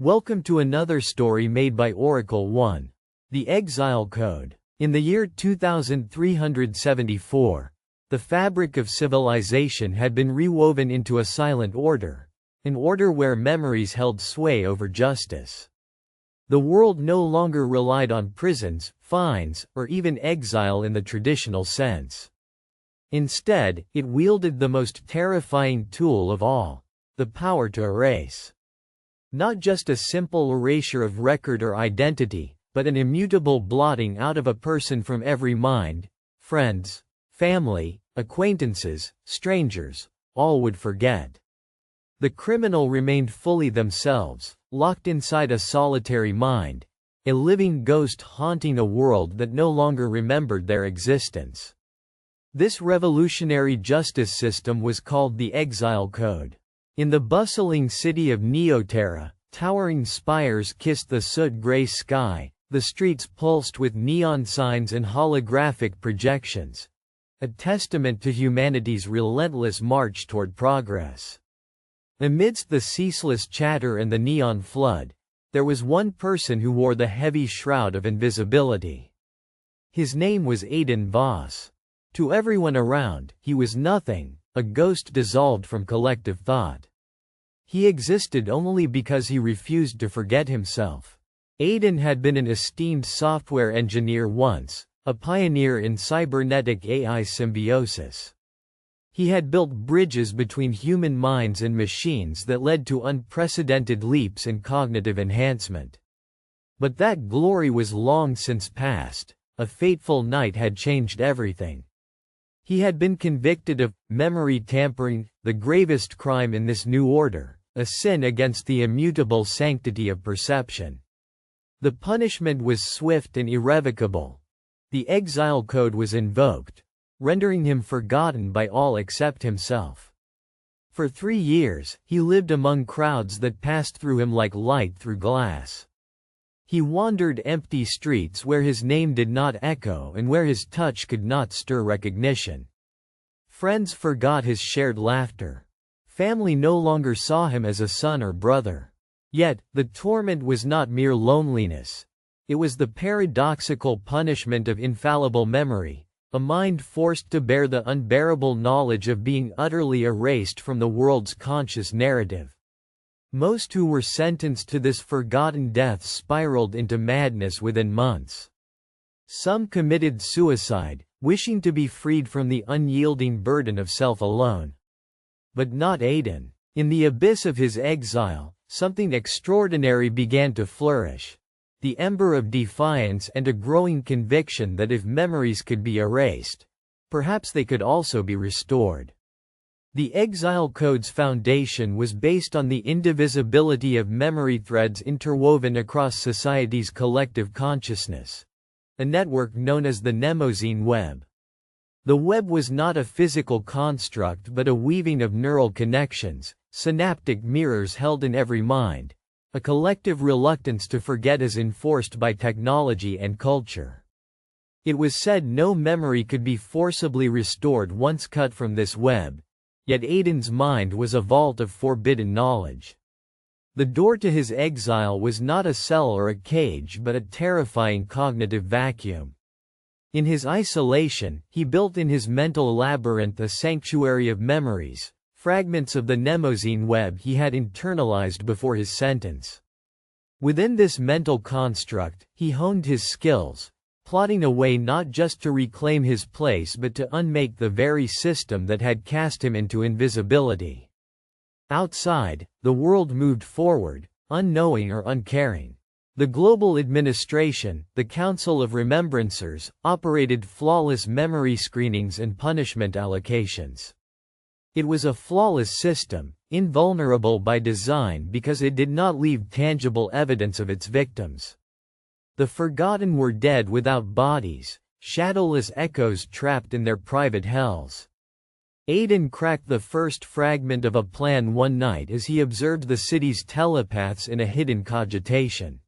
Welcome to another story made by Oracle 1. The Exile Code. In the year 2374, the fabric of civilization had been rewoven into a silent order, an order where memories held sway over justice. The world no longer relied on prisons, fines, or even exile in the traditional sense. Instead, it wielded the most terrifying tool of all, the power to erase. Not just a simple erasure of record or identity, but an immutable blotting out of a person from every mind. Friends, family, acquaintances, strangers, all would forget. The criminal remained fully themselves, locked inside a solitary mind, a living ghost haunting a world that no longer remembered their existence. This revolutionary justice system was called the Exile Code. In the bustling city of Neoterra, towering spires kissed the soot-gray sky, the streets pulsed with neon signs and holographic projections, a testament to humanity's relentless march toward progress. Amidst the ceaseless chatter and the neon flood, there was one person who wore the heavy shroud of invisibility. His name was Aiden Voss. To everyone around, he was nothing, a ghost dissolved from collective thought. He existed only because he refused to forget himself. Aiden had been an esteemed software engineer once, a pioneer in cybernetic AI symbiosis. He had built bridges between human minds and machines that led to unprecedented leaps in cognitive enhancement. But that glory was long since past. A fateful night had changed everything. He had been convicted of memory tampering, the gravest crime in this new order, a sin against the immutable sanctity of perception. The punishment was swift and irrevocable. The Exile Code was invoked, rendering him forgotten by all except himself. For 3 years, he lived among crowds that passed through him like light through glass. He wandered empty streets where his name did not echo and where his touch could not stir recognition. Friends forgot his shared laughter. Family no longer saw him as a son or brother. Yet, the torment was not mere loneliness. It was the paradoxical punishment of infallible memory, a mind forced to bear the unbearable knowledge of being utterly erased from the world's conscious narrative. Most who were sentenced to this forgotten death spiraled into madness within months. Some committed suicide, wishing to be freed from the unyielding burden of self alone. But not Aiden. In the abyss of his exile, something extraordinary began to flourish. The ember of defiance and a growing conviction that if memories could be erased, perhaps they could also be restored. The Exile Code's foundation was based on the indivisibility of memory threads interwoven across society's collective consciousness, a network known as the Mnemosine web. The web was not a physical construct but a weaving of neural connections, synaptic mirrors held in every mind, a collective reluctance to forget as enforced by technology and culture. It was said no memory could be forcibly restored once cut from this web. Yet Aiden's mind was a vault of forbidden knowledge. The door to his exile was not a cell or a cage but a terrifying cognitive vacuum. In his isolation, he built in his mental labyrinth a sanctuary of memories, fragments of the Mnemosine web he had internalized before his sentence. Within this mental construct, he honed his skills, plotting a way not just to reclaim his place but to unmake the very system that had cast him into invisibility. Outside, the world moved forward, unknowing or uncaring. The global administration, the Council of Remembrancers, operated flawless memory screenings and punishment allocations. It was a flawless system, invulnerable by design because it did not leave tangible evidence of its victims. The forgotten were dead without bodies, shadowless echoes trapped in their private hells. Aiden cracked the first fragment of a plan one night as he observed the city's telepaths in a hidden cogitation.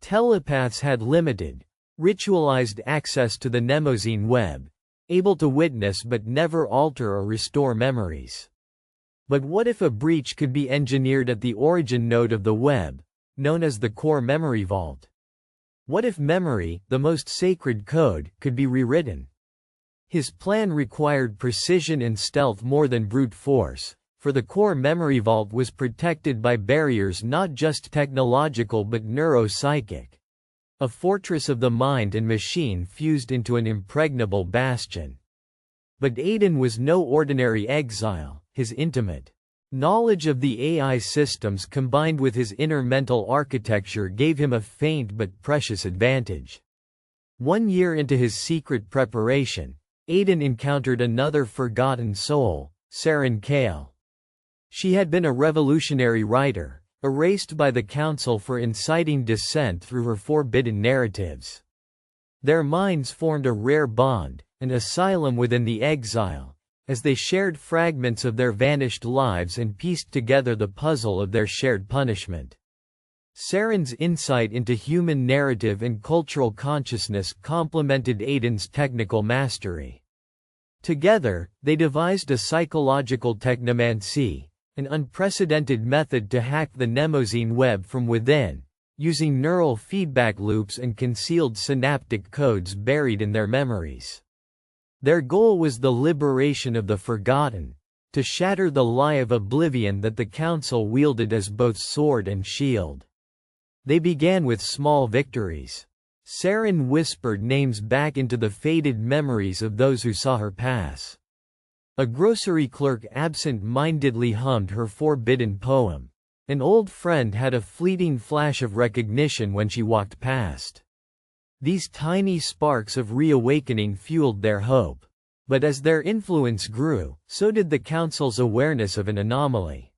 Telepaths had limited, ritualized access to the Mnemosine web, able to witness but never alter or restore memories. But what if a breach could be engineered at the origin node of the web, known as the core memory vault. What if memory, the most sacred code, could be rewritten? His plan required precision and stealth more than brute force, for the core memory vault was protected by barriers not just technological but neuropsychic. A fortress of the mind and machine fused into an impregnable bastion. But Aiden was no ordinary exile. His intimate knowledge of the AI systems combined with his inner mental architecture gave him a faint but precious advantage. 1 year into his secret preparation, Aiden encountered another forgotten soul, Saren Kale. She had been a revolutionary writer, erased by the Council for inciting dissent through her forbidden narratives. Their minds formed a rare bond, an asylum within the exile, as they shared fragments of their vanished lives and pieced together the puzzle of their shared punishment. Saren's insight into human narrative and cultural consciousness complemented Aiden's technical mastery. Together, they devised a psychological technomancy, an unprecedented method to hack the Mnemosine web from within, using neural feedback loops and concealed synaptic codes buried in their memories. Their goal was the liberation of the forgotten, to shatter the lie of oblivion that the Council wielded as both sword and shield. They began with small victories. Saren whispered names back into the faded memories of those who saw her pass. A grocery clerk absent-mindedly hummed her forbidden poem. An old friend had a fleeting flash of recognition when she walked past. These tiny sparks of reawakening fueled their hope. But as their influence grew, so did the Council's awareness of an anomaly.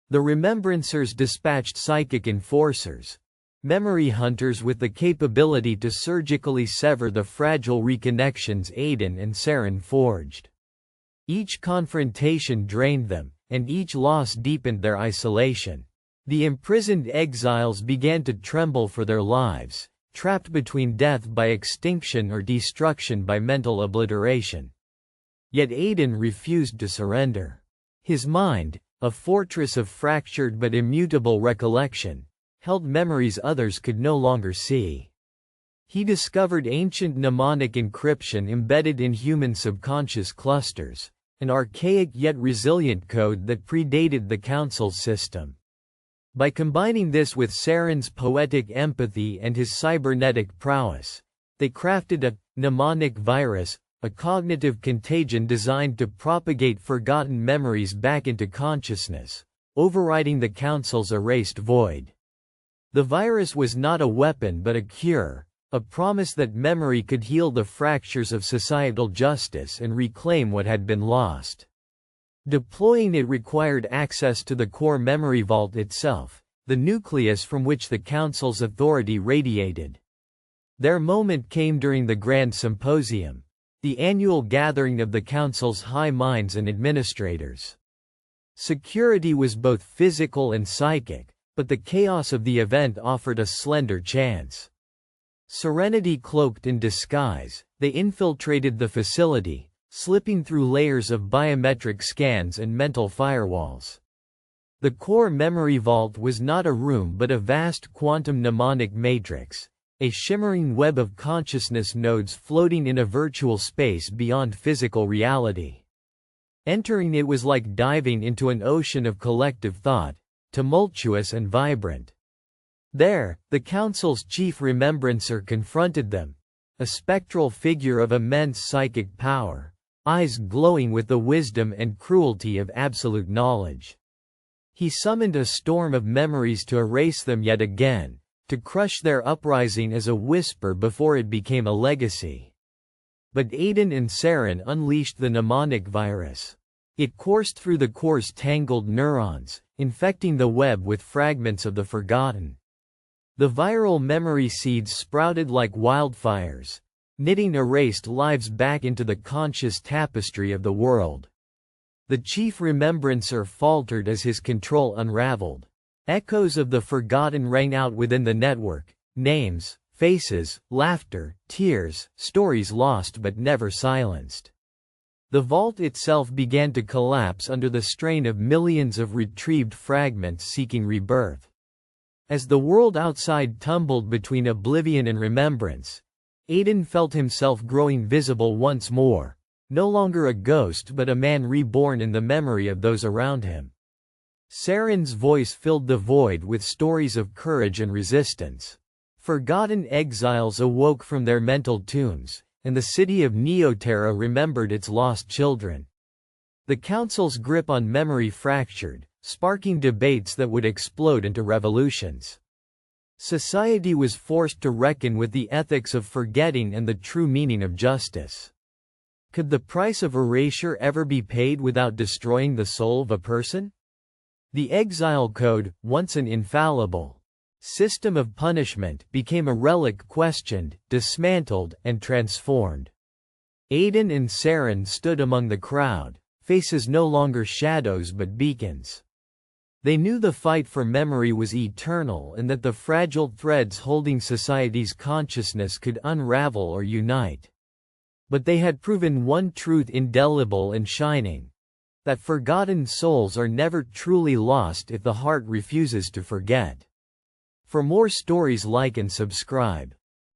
The Remembrancers dispatched psychic enforcers, memory hunters with the capability to surgically sever the fragile reconnections Aiden and Saren forged. Each confrontation drained them, and each loss deepened their isolation. The imprisoned exiles began to tremble for their lives, trapped between death by extinction or destruction by mental obliteration. Yet Aiden refused to surrender. His mind, a fortress of fractured but immutable recollection, held memories others could no longer see. He discovered ancient mnemonic encryption embedded in human subconscious clusters, an archaic yet resilient code that predated the Council's system. By combining this with Saren's poetic empathy and his cybernetic prowess, they crafted a mnemonic virus, a cognitive contagion designed to propagate forgotten memories back into consciousness, overriding the Council's erased void. The virus was not a weapon but a cure, a promise that memory could heal the fractures of societal justice and reclaim what had been lost. Deploying it required access to the core memory vault itself, the nucleus from which the Council's authority radiated. Their moment came during the Grand Symposium, the annual gathering of the Council's high minds and administrators. Security was both physical and psychic, but the chaos of the event offered a slender chance. Serenity cloaked in disguise, they infiltrated the facility, slipping through layers of biometric scans and mental firewalls. The core memory vault was not a room but a vast quantum mnemonic matrix, a shimmering web of consciousness nodes floating in a virtual space beyond physical reality. Entering it was like diving into an ocean of collective thought, tumultuous and vibrant. There, the Council's chief remembrancer confronted them, a spectral figure of immense psychic power, eyes glowing with the wisdom and cruelty of absolute knowledge. He summoned a storm of memories to erase them yet again, to crush their uprising as a whisper before it became a legacy. But Aiden and Saren unleashed the mnemonic virus. It coursed through the core's tangled neurons, infecting the web with fragments of the forgotten. The viral memory seeds sprouted like wildfires, knitting erased lives back into the conscious tapestry of the world. The chief remembrancer faltered as his control unraveled. Echoes of the forgotten rang out within the network, names, faces, laughter, tears, stories lost but never silenced. The vault itself began to collapse under the strain of millions of retrieved fragments seeking rebirth. As the world outside tumbled between oblivion and remembrance, Aiden felt himself growing visible once more, no longer a ghost but a man reborn in the memory of those around him. Saren's voice filled the void with stories of courage and resistance. Forgotten exiles awoke from their mental tombs, and the city of Neoterra remembered its lost children. The council's grip on memory fractured, sparking debates that would explode into revolutions. Society was forced to reckon with the ethics of forgetting and the true meaning of justice. Could the price of erasure ever be paid without destroying the soul of a person? The Exile Code, once an infallible system of punishment, became a relic questioned, dismantled, and transformed. Aiden and Saren stood among the crowd, faces no longer shadows but beacons. They knew the fight for memory was eternal and that the fragile threads holding society's consciousness could unravel or unite. But they had proven one truth indelible and shining: that forgotten souls are never truly lost if the heart refuses to forget. For more stories, like and subscribe.